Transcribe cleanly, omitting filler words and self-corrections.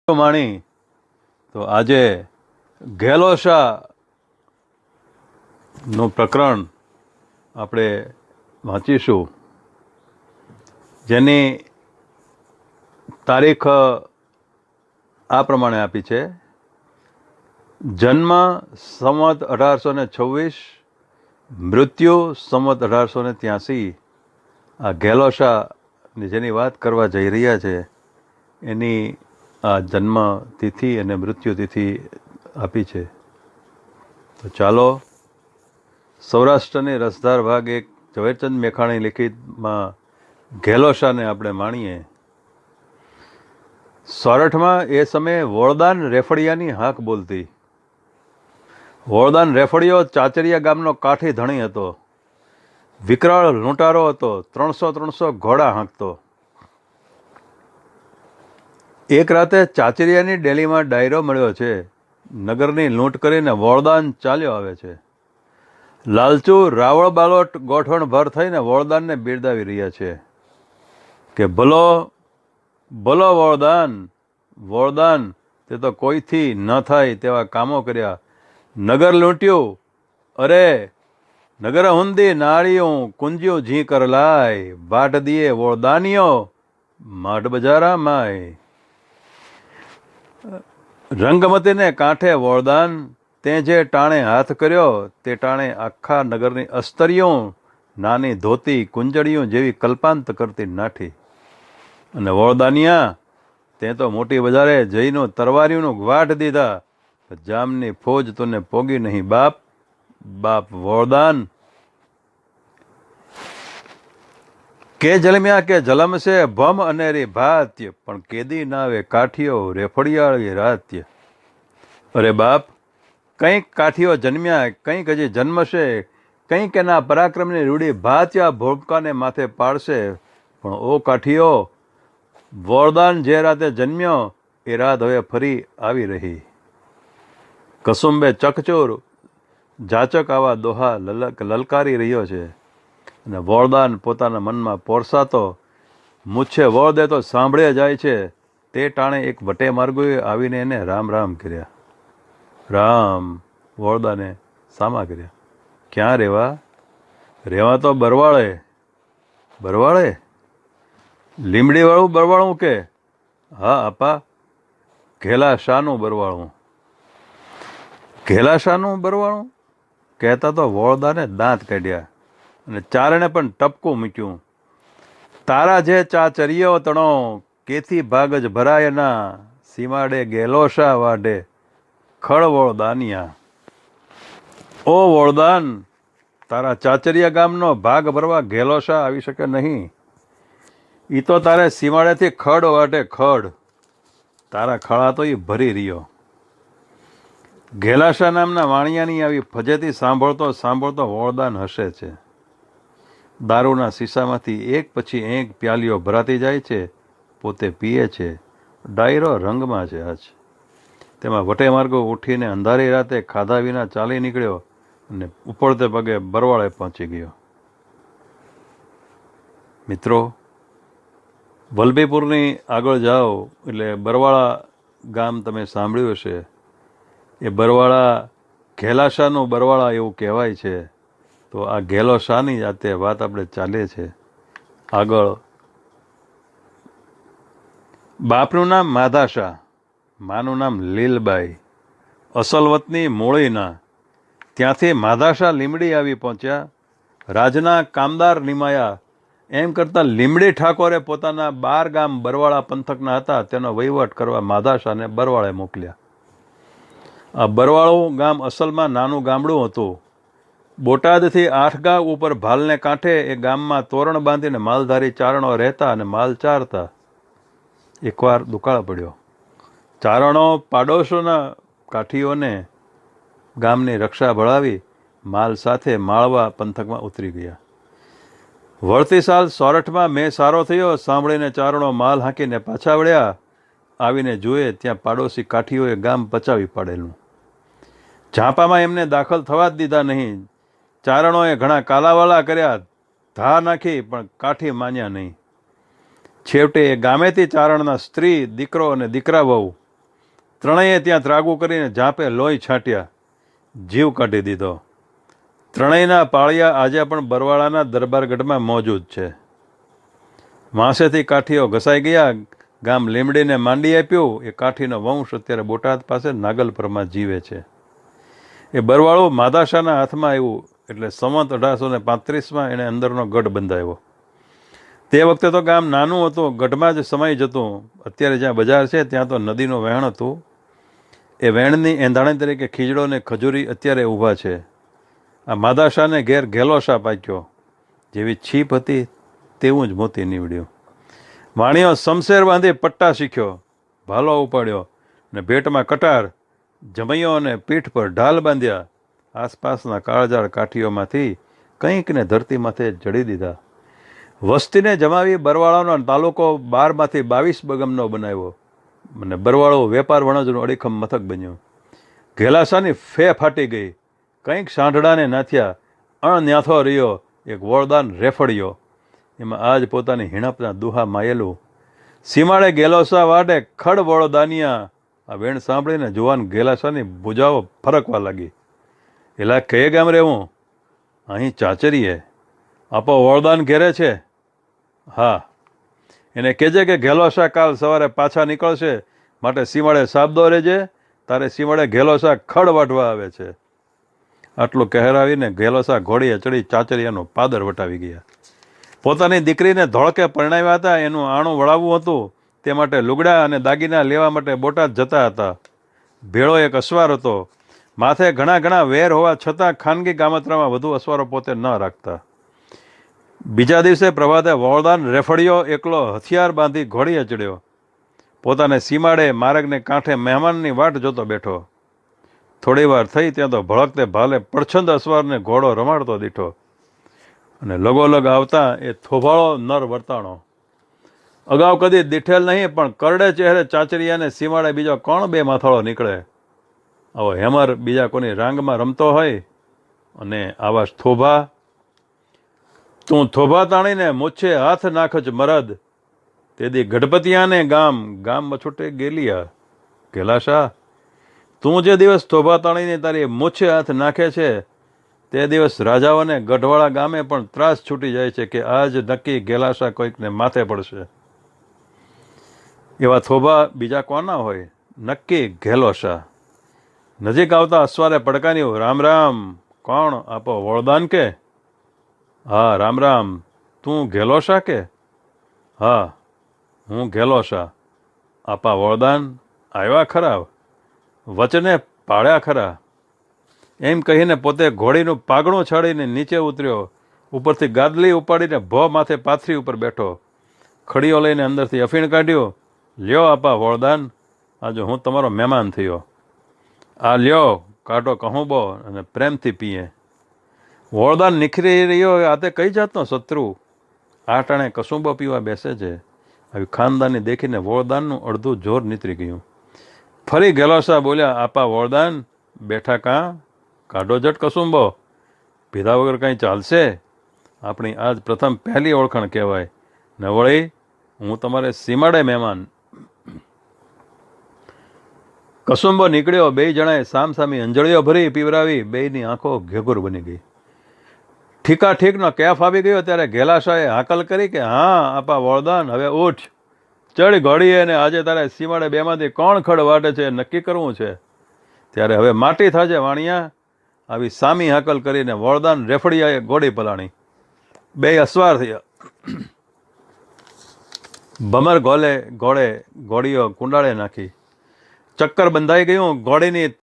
માણી તો આજે ઘેલોશાનું પ્રકરણ આપણે વાંચીશું, જેની તારીખ આ પ્રમાણે આપી છે. જન્મ સંવત 1826, મૃત્યુ સંવત 1883. આ ઘેલોશાની જેની વાત કરવા જઈ રહ્યા છે એની આ જન્મ તિથિ અને મૃત્યુ તિથિ આપી છે. તો ચાલો સૌરાષ્ટ્રની રસધાર ભાગ એક ઝવેરચંદ મેઘાણી લિખિતમાં ઘેલોશાને આપણે માણીએ. સોરઠમાં એ સમયે વોળદાન રેફડિયાની હાંક બોલતી. વોળદાન રેફડિયો ચાચરિયા ગામનો કાઠી ધણી હતો. વિકરાળ લૂંટારો હતો. 300 ઘોડા હાંકતો. એક રાતે ચાચરિયાની ડેલીમાં ડાયરો મળ્યો છે. નગરની લૂંટ કરીને વોળદાન ચાલ્યો આવે છે. લાલચુ રાવળ બાલોટ ગોઠવણ ભર થઈને વોળદાનને બિરદાવી રહ્યા છે કે ભલો ભલો વોળદાન, વોળદાન તે તો કોઈથી ન થાય તેવા કામો કર્યા. નગર લૂંટ્યું, અરે નગર હુંદી નાળિયું કુંજ્યું જી કર લાય, વાટ દીએ વોળદાનિયો માઢ બજારા માય. રંગમતીને કાંઠે વોળદાન, તે જે ટાણે હાથ કર્યો તે ટાણે આખા નગરની અસ્તરીઓ નાની ધોતી કુંજળીઓ જેવી કલ્પાંત કરતી નાઠી. અને વોળદાનિયા તે તો મોટી બજારે જઈનું તરવારીઓનું વાટ દીધા. જામની ફોજ તને પોગી નહીં બાપ, બાપ વોળદાન. કે જલમ્યા કે જલમશે ભમ અનેરી ભાત્ય, પણ કેદી નાવે કાઠીઓ રેફડિયાળી રાત્ય. અરે બાપ, કંઈક કાઠીઓ જન્મ્યા, કંઈક હજી જન્મશે, કંઈક એના પરાક્રમની રૂડી ભાત્યા ભોપકાને માથે પાડશે. પણ ઓ કાઠીઓ, વોળદાન જે રાતે જન્મ્યો એ રાત હવે ફરી આવી રહી. કસુંબે ચકચોર જાચક આવા દોહા લલકારી રહ્યો છે. અને વોળદાન પોતાના મનમાં પોરસાતો મૂછે વોળ દે તો સાંભળે જાય છે. તે ટાણે એક વટે માર્ગોએ આવીને એને રામ રામ કર્યા. રામ વોળદાને સામા કર્યા. ક્યાં રહેવા? રહેવા તો બરવાળે. બરવાળે? લીમડીવાળું બરવાળું કે? હા આપા, ઘેલાશાનું બરવાળું. ઘેલાશાનું બરવાળું કહેતા તો વોળદાને દાંત કાઢ્યા અને ચારણે પણ ટપકું મૂક્યું. તારા જે ચાચરિયો તણો કેથી ભાગ જ ભરાય ના, સીમાડે ઘેલોશા વાઢે ખળ વોળદાનિયા. ઓ વોળદાન, તારા ચાચરિયા ગામનો ભાગ ભરવા ઘેલોશા આવી શકે નહીં. એ તો તારે સીમાડેથી ખડ વાટે ખડ. તારા ખળા તો એ ભરી રહ્યો. ઘેલાશા નામના વાણિયાની આવી ફજેતી સાંભળતો સાંભળતો વોળદાન હસે છે. દારૂના શીશામાંથી એક પછી એક પ્યાલીઓ ભરાતી જાય છે. પોતે પીએ છે. ડાયરો રંગમાં છે આજ. તેમાં વટે માર્ગો ઉઠીને અંધારી રાતે ખાધા વિના ચાલી નીકળ્યો અને ઉપડતે પગે બરવાળે પહોંચી ગયો. મિત્રો, વલભીપુરની આગળ જાઓ એટલે બરવાળા ગામ તમે સાંભળ્યું હશે. એ બરવાળા ઘેલાશાનું બરવાળા એવું કહેવાય છે. તો આ ઘેલોશાની જાતે વાત આપણે ચાલે છે. આગળ બાપનું નામ માધાશા, માનું નામ લીલબાઈ, અસલ વતની મૂળીના. ત્યાંથી માધાશા લીમડી આવી પહોંચ્યા. રાજના કામદાર નિમાયા. એમ કરતાં લીમડી ઠાકોરે પોતાના 12 ગામ બરવાળા પંથકના હતા તેનો વહીવટ કરવા માધાશાને બરવાળે મોકલ્યા. આ બરવાળું ગામ અસલમાં નાનું ગામડું હતું. બોટાદથી 8 ગાંવ ઉપર ભાલને કાંઠે એ ગામમાં તોરણ બાંધીને માલધારી ચારણો રહેતા અને માલ ચારતા. એકવાર દુકાળ પડ્યો. ચારણો પાડોશોના કાઠીઓને ગામની રક્ષા ભળાવી માલ સાથે માળવા પંથકમાં ઉતરી ગયા. વળતી સાલ સોરઠમાં મેં સારો થયો સાંભળીને ચારણો માલ હાંકીને પાછા વળ્યા. આવીને જુએ ત્યાં પાડોશી કાઠીઓએ ગામ પચાવી પાડેલું. ઝાંપામાં એમને દાખલ થવા જ દીધા નહીં. ચારણોએ ઘણા કાલાવાલા કર્યા, ધા નાખી, પણ કાઠી માન્યા નહીં. છેવટે એ ગામેથી ચારણના સ્ત્રી, દીકરો અને દીકરા વહુ ત્રણેય ત્યાં ત્રાગુ કરીને ઝાંપે લોહી છાંટ્યા, જીવ કાઢી દીધો. ત્રણેયના પાળિયા આજે પણ બરવાળાના દરબારગઢમાં મોજૂદ છે. વાંસેથી કાઠીઓ ઘસાઈ ગયા, ગામ લીમડીને માંડી આપ્યું. એ કાઠીનો વંશ અત્યારે બોટાદ પાસે નાગલપરમાં જીવે છે. એ બરવાળું માધાશાના હાથમાં આવ્યું એટલે સંવત 1835માં એણે અંદરનો ગઢ બંધાવ્યો. તે વખતે તો ગામ નાનું હતું, ગઢમાં જ સમાઈ જતું. અત્યારે જ્યાં બજાર છે ત્યાં તો નદીનું વહેણ હતું. એ વહેણની એંધાણી તરીકે ખીજડો ને ખજૂરી અત્યારે ઊભા છે. આ માધાશાને ઘેર ઘેલોશા પાક્યો. જેવી છીપ હતી તેવું જ મોતી નીવડ્યું. વાણિયો શમશેર બાંધી પટ્ટા શીખ્યો, ભાલો ઉપાડ્યો ને ભેટમાં કટાર, જમૈયો અને પીઠ પર ઢાલ બાંધ્યા. આસપાસના કાળજાળ કાઠીઓમાંથી કંઈકને ધરતી માથે જડી દીધા. વસ્તીને જમાવી બરવાળાનો તાલુકો 12માંથી 22 બગમનો બનાવ્યો અને બરવાળો વેપાર વણજનું અડીખમ મથક બન્યું. ઘેલાસાની ફે ફાટી ગઈ, કંઈક સાંઢડાને નાથ્યા, અણન્યાથો રહ્યો એક વોળદાન રેફડ્યો. એમાં આજ પોતાની હિણપના દુહા માયેલું. સીમાડે ગેલોસા વાડે ખડ વોળદાનિયા. આ વેણ સાંભળીને જુવાન ગેલાસાની ભૂજાઓ ફરકવા લાગી. એલા કયે ગામ રહેવું? અહીં ચાચરીએ. આપો વોળદાન ઘેરે છે? હા. એને કહેજે કે ઘેલોસા કાલ સવારે પાછા નીકળશે, માટે સીમાડે સાબદો રહેજે. તારે સીમાડે ઘેલોસા ખડ વાઢવા આવે છે. આટલું કહેરાવીને ઘેલોસા ઘોડીએ ચડી ચાચરિયાનું પાદર વટાવી ગયા. પોતાની દીકરીને ધોળકે પરણાવ્યા હતા, એનું આણું વળાવવું હતું. તે માટે લુગડા અને દાગીના લેવા માટે બોટાદ જતા હતા. ભેળો એક અસવાર હતો. માથે ઘણા વેર હોવા છતાં ખાનગી ગામત્રામાં વધુ અસવારો પોતે ન રાખતા. બીજા દિવસે પ્રભાતે વોળદાન રેફડિયો એકલો હથિયાર બાંધી ઘોડીએ ચડ્યો. પોતાને સીમાડે માર્ગને કાંઠે મહેમાનની વાટ જોતો બેઠો. થોડી વાર થઈ ત્યાં તો ભળકતે ભાલે પડછંદ અસવારને ઘોડો રમાડતો દીઠો અને લગોલગ આવતા એ થોભાળો નર વર્તાણો. અગાઉ કદી દીઠેલ નહીં, પણ કરડે ચહેરે ચાચરિયાને સીમાડે બીજો કોણ બે માથાળો નીકળે? આવો હેમર બીજા કોની રાંગમાં રમતો હોય અને આવા થોભા. તું થોભા તાણીને મૂછે હાથ નાખજ મરદ, તેદી ગઢપતિયાને ગામ મછોટે ગેલિયા. ઘેલાશા, તું જે દિવસ થોભા તાણીને તારી મૂછે હાથ નાખે છે તે દિવસ રાજાઓને ગઢવાળા ગામે પણ ત્રાસ છૂટી જાય છે કે આજ નક્કી ઘેલાશા કોઈકને માથે પડશે. એવા થોભા બીજા કોના હોય? નક્કી ઘેલોશા. નજીક આવતા અસવારે પડકાન્યું, રામ રામ. કોણ? આપો વોળદાન કે? હા રામ રામ. તું ઘેલોશા કે? હા હું ઘેલોશા. આપા વોળદાન આવ્યા ખરા? વચને પાળ્યા ખરા? એમ કહીને પોતે ઘોડીનું પાગણું છાડીને નીચે ઉતર્યો. ઉપરથી ગાદલી ઉપાડીને ભો માથે પાથરી ઉપર બેઠો. ખડીઓ લઈને અંદરથી અફીણ કાઢ્યો. લ્યો આપા વોળદાન, આજે હું તમારો મહેમાન થયો. આ લ્યો કાઢો કહુંબો અને પ્રેમથી પીએ. વોળદાન નિખરી રહ્યો. આ તે કઈ જાતનો શત્રુ? આ ટાણે કસુંબો પીવા બેસે છે. આવી ખાનદાની દેખીને વોળદાનનું અડધું જોર નીતરી ગયું. ફરી ગેલોસા બોલ્યા, આપા વોળદાન બેઠા કાં? કાઢો જટ કસુંબો. પીધા વગર કાંઈ ચાલશે? આપણી આજ પ્રથમ પહેલી ઓળખાણ કહેવાય ને વળી હું તમારે સીમાડે મહેમાન. કસુંબો નીકળ્યો. બે જણાએ સામસામી અંજળીઓ ભરી પીવરાવી. બેયની આંખો ઘેઘુર બની ગઈ. ઠીકનો કેફ આવી ગયો ત્યારે ઘેલાશાએ હાકલ કરી કે હા આપા વોળદાન, હવે ઉઠ, ચડ ઘોડીએ ને આજે તારે સીમાડે બેમાંથી કોણ ખડ વાટે છે નક્કી કરવું છે. ત્યારે હવે માટી થાજે વાણિયા. આવી સામી હાકલ કરીને વોળદાન રેફડિયાએ ઘોડી પલાણી. બે અસવાર થયા. ભમર ઘોડે ઘોડીઓ કુંડાળે નાખી. ચક્કર બંધાઈ ગયું. ઘોડીની